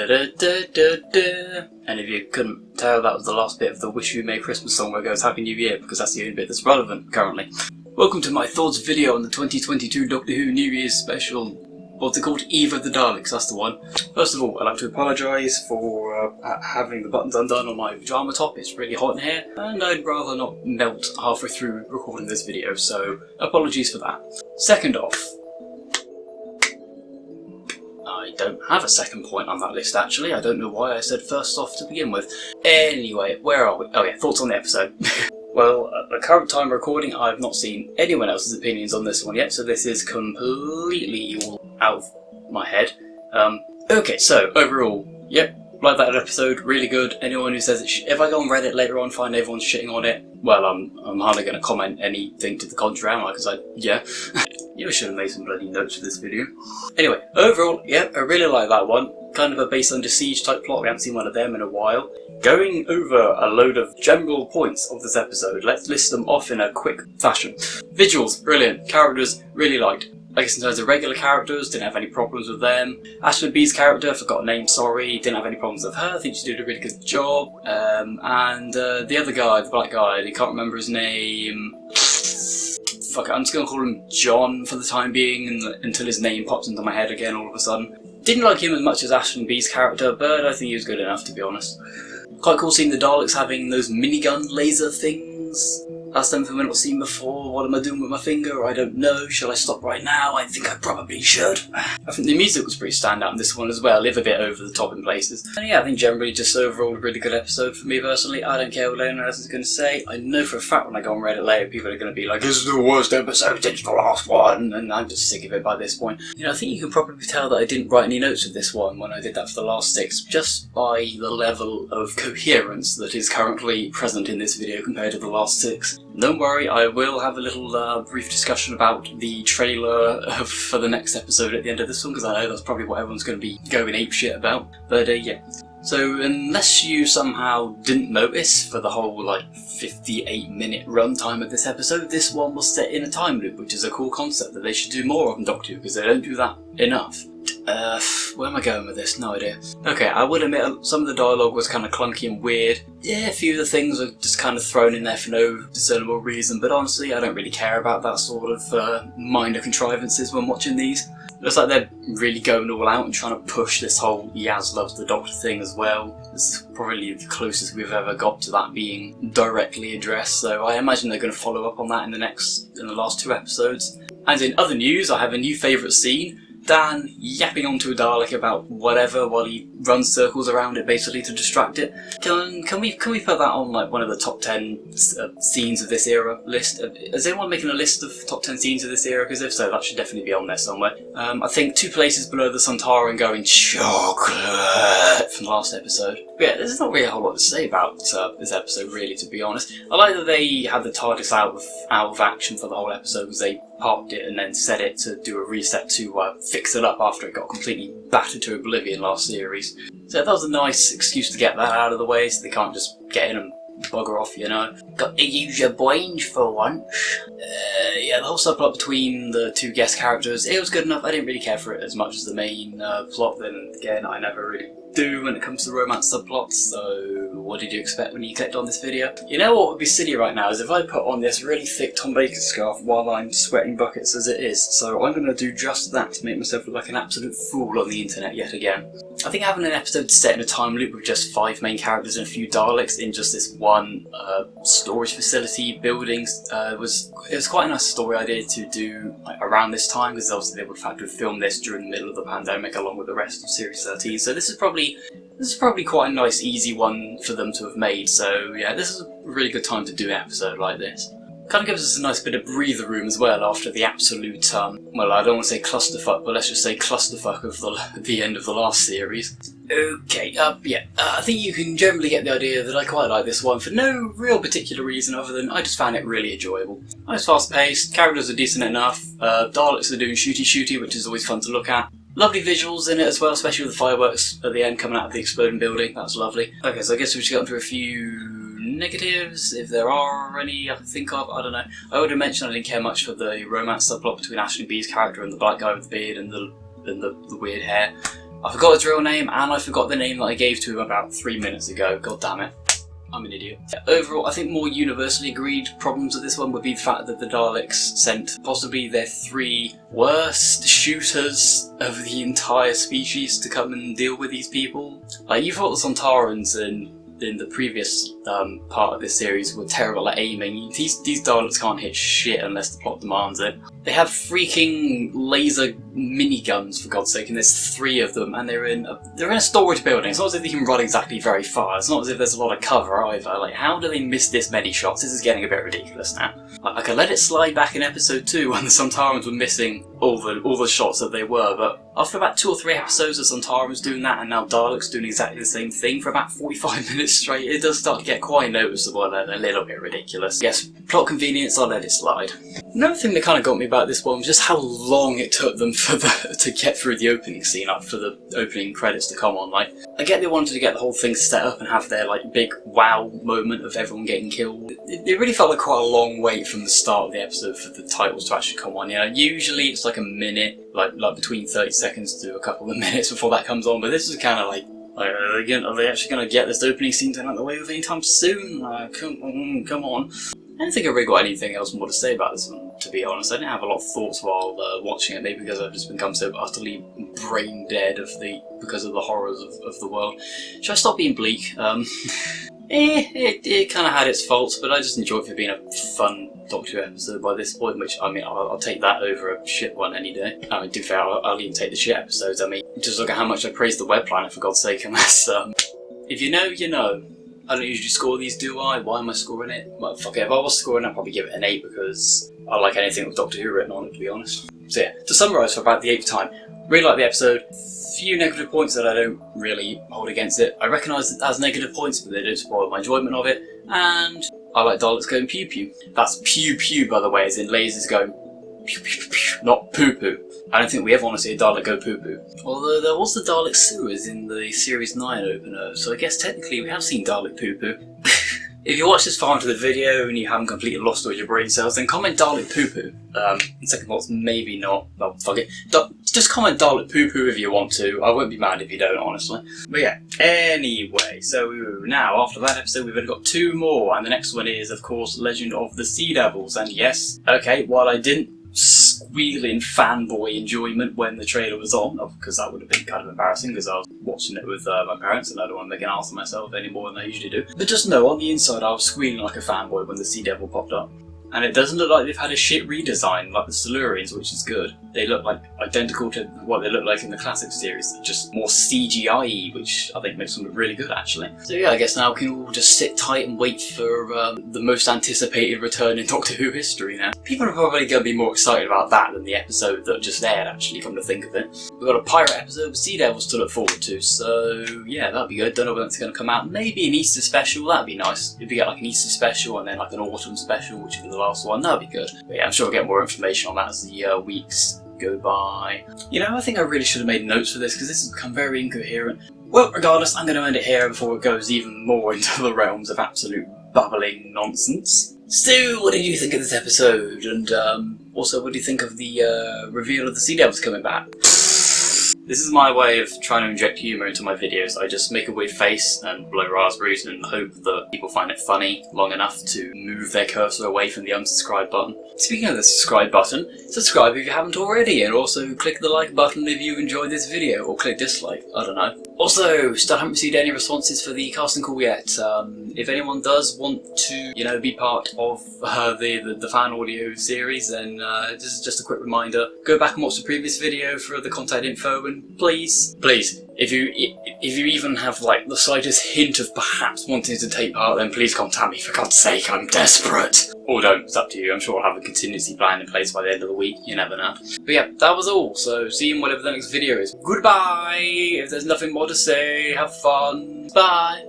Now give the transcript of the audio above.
Da-da-da-da-da. And if you couldn't tell, that was the last bit of the Wish You Merry Christmas song where it goes Happy New Year, because that's the only bit that's relevant currently. Welcome to my thoughts video on the 2022 Doctor Who New Year's special. What's it called? Eve of the Daleks, that's the one. First of all, I'd like to apologise for having the buttons undone on my pyjama top. It's really hot in here, and I'd rather not melt halfway through recording this video, so apologies for that. Second off, I don't have a second point on that list actually. I don't know why I said first off to begin with. Anyway, where are we? Oh yeah, thoughts on the episode. Well, at the current time recording, I've not seen anyone else's opinions on this one yet, so this is completely all out of my head. Okay, so overall, yep, like that episode, really good. Anyone who says if I go on Reddit later on, find everyone shitting on it, well, I'm hardly going to comment anything to the contrary, am I? Because yeah. You should have made some bloody notes for this video. Anyway, overall, yeah, I really like that one. Kind of a Base Under Siege type plot, we haven't seen one of them in a while. Going over a load of general points of this episode, let's list them off in a quick fashion. Visuals, brilliant. Characters, really liked. I guess in terms of regular characters, didn't have any problems with them. Ashton B's character, forgot her name, sorry, didn't have any problems with her, I think she did a really good job. And the other guy, the black guy, I can't remember his name. Fuck it, I'm just going to call him John for the time being until his name pops into my head again all of a sudden. Didn't like him as much as Ashton B's character, but I think he was good enough to be honest. Quite cool seeing the Daleks having those minigun laser things. That's something we've not seen before. What am I doing with my finger? I don't know. Shall I stop right now? I think I probably should. I think the music was pretty standout in this one as well, live a bit over the top in places. And yeah, I think generally just overall a really good episode for me personally. I don't care what anyone else is going to say. I know for a fact when I go on Reddit later, people are going to be like, this is the worst episode since the last one, and I'm just sick of it by this point. You know, I think you can probably tell that I didn't write any notes with this one when I did that for the last 6, just by the level of coherence that is currently present in this video compared to the last 6. Don't worry, I will have a little brief discussion about the trailer for the next episode at the end of this one, because I know that's probably what everyone's going to be going apeshit about. But yeah. So unless you somehow didn't notice for the whole like 58-minute runtime of this episode, this one was set in a time loop, which is a cool concept that they should do more of in Doctor Who, because they don't do that enough. Where am I going with this? No idea. Okay, I would admit some of the dialogue was kind of clunky and weird. Yeah, a few of the things were just kind of thrown in there for no discernible reason, but honestly, I don't really care about that sort of minor contrivances when watching these. Looks like they're really going all out and trying to push this whole Yaz loves the Doctor thing as well. This is probably the closest we've ever got to that being directly addressed, so I imagine they're going to follow up on that in the last 2 episodes. And in other news, I have a new favourite scene. Dan yapping onto a Dalek about whatever while he runs circles around it basically to distract it. Can we put that on like one of the top 10 scenes of this era list? Is anyone making a list of top 10 scenes of this era? Because if so, that should definitely be on there somewhere. I think 2 places below the Suntaran going chocolate from the last episode. But yeah, there's not really a whole lot to say about this episode really, to be honest. I like that they had the TARDIS out of action for the whole episode, because they parked it and then set it to do a reset to fix it up after it got completely battered to oblivion last series. So that was a nice excuse to get that out of the way, so they can't just get in and bugger off, you know. Got to use your brains for once. Yeah, the whole subplot between the 2 guest characters, it was good enough. I didn't really care for it as much as the main plot. Then again, I never really do when it comes to romance subplots, so what did you expect when you clicked on this video? You know what would be silly right now is if I put on this really thick Tom Baker scarf while I'm sweating buckets as it is, so I'm going to do just that to make myself look like an absolute fool on the internet yet again. I think having an episode set in a time loop with just 5 main characters and a few Daleks in just this one storage facility building it was quite a nice story idea to do like, around this time, because obviously they would have had to film this during the middle of the pandemic along with the rest of Series 13, so this is probably quite a nice easy one for them to have made, so yeah, this is a really good time to do an episode like this. Kind of gives us a nice bit of breather room as well after the absolute, well, I don't want to say clusterfuck, but let's just say clusterfuck of the end of the last series. Okay, yeah, I think you can generally get the idea that I quite like this one for no real particular reason other than I just found it really enjoyable. Nice fast paced, characters are decent enough, Daleks are doing shooty, which is always fun to look at. Lovely visuals in it as well, especially with the fireworks at the end coming out of the exploding building, that's lovely. Okay, so I guess we've just gotten through a few negatives, if there are any I can think of, I don't know. I would have mentioned I didn't care much for the romance subplot between Ashley B's character and the black guy with the beard and the weird hair. I forgot his real name, and I forgot the name that I gave to him about 3 minutes ago. God damn it. I'm an idiot. Overall, I think more universally agreed problems with this one would be the fact that the Daleks sent possibly their 3 worst shooters of the entire species to come and deal with these people. Like, you thought the Sontarans in the previous part of this series were terrible at aiming. These Daleks can't hit shit unless the plot demands it. They have freaking laser miniguns, for God's sake, and there's 3 of them, and they're in a storage building. It's not as if they can run exactly very far. It's not as if there's a lot of cover either. Like, how do they miss this many shots? This is getting a bit ridiculous now. Like, I could let it slide back in episode 2 when the Sontarans were missing all the shots that they were, but after about 2 or 3 episodes of Sontarans doing that, and now Daleks doing exactly the same thing for about 45 minutes straight, it does start to get quite noticeable and a little bit ridiculous. Yes, plot convenience, I'll let it slide. Another thing that kind of got me about this one was just how long it took them to get through the opening scene, like for the opening credits to come on. Like, I get they wanted to get the whole thing set up and have their like big wow moment of everyone getting killed. It really felt like quite a long wait from the start of the episode for the titles to actually come on. You know, usually it's like a minute, like between 30 seconds to a couple of minutes before that comes on, but this is kind of like, are they actually going to get this opening scene done out of the way with anytime soon? Come on. I don't think I really got anything else more to say about this one, to be honest. I didn't have a lot of thoughts while watching it, maybe because I've just become so utterly brain dead because of the horrors of the world. Should I stop being bleak? It kind of had its faults, but I just enjoyed it for being a fun Doctor Who episode by this point, which, I mean, I'll take that over a shit one any day. I mean, to be fair, I'll even take the shit episodes. I mean, just look at how much I praise the web planet, for God's sake, unless, if you know, you know. I don't usually score these, do I? Why am I scoring it? Well, fuck it, if I was scoring it, I'd probably give it an 8 because I like anything with Doctor Who written on it, to be honest. So yeah, to summarise for about the 8th time, really like the episode. Few negative points that I don't really hold against it. I recognise it as negative points, but they don't spoil my enjoyment of it. And I like Daleks going pew pew. That's pew pew, by the way, as in lasers going pew pew pew, not poo poo. I don't think we ever want to see a Dalek go poo poo. Although there was the Dalek sewers in the Series 9 opener, so I guess technically we have seen Dalek poo poo. If you watch this far into the video and you haven't completely lost all your brain cells, then comment Dalek poo poo. Second thoughts, maybe not. Well, fuck it. Just comment Dalek poo poo if you want to. I won't be mad if you don't, honestly. But yeah, anyway, so now after that episode we've only got 2 more, and the next one is, of course, Legend of the Sea Devils. And yes, okay, while I didn't squeal in fanboy enjoyment when the trailer was on, because that would have been kind of embarrassing because I was watching it with my parents and I don't want to make an ass of myself any more than I usually do. But just know, on the inside I was squealing like a fanboy when the Sea Devil popped up. And it doesn't look like they've had a shit redesign like the Silurians, which is good. They look like identical to what they look like in the classic series, just more CGI-y, which I think makes them look really good actually. So yeah, I guess now we can all just sit tight and wait for the most anticipated return in Doctor Who history now. People are probably going to be more excited about that than the episode that just aired, actually, come to think of it. We've got a pirate episode with Sea Devils to look forward to, so yeah, that'll be good. Don't know when it's going to come out. Maybe an Easter special, that'd be nice. If we get like an Easter special and then like an autumn special, which would be the last one, that'd be good. But yeah, I'm sure we'll get more information on that as the weeks go by. You know, I think I really should have made notes for this because this has become very incoherent. Well, regardless, I'm going to end it here before it goes even more into the realms of absolute babbling nonsense. So, what did you think of this episode? And also, what do you think of the reveal of the Sea Devils coming back? This is my way of trying to inject humour into my videos. I just make a weird face and blow raspberries and hope that people find it funny long enough to move their cursor away from the unsubscribe button. Speaking of the subscribe button, subscribe if you haven't already, and also click the like button if you enjoyed this video, or click dislike, I don't know. Also, still haven't received any responses for the casting call yet. If anyone does want to, you know, be part of the fan audio series, then just a quick reminder, go back and watch the previous video for the contact info, and please, if you even have like the slightest hint of perhaps wanting to take part, then please contact me, for God's sake, I'm desperate. Or don't, it's up to you. I'm sure I'll have a contingency plan in place by the end of the week, you never know. But yeah, that was all, so see you in whatever the next video is. Goodbye! If there's nothing more to say, have fun. Bye!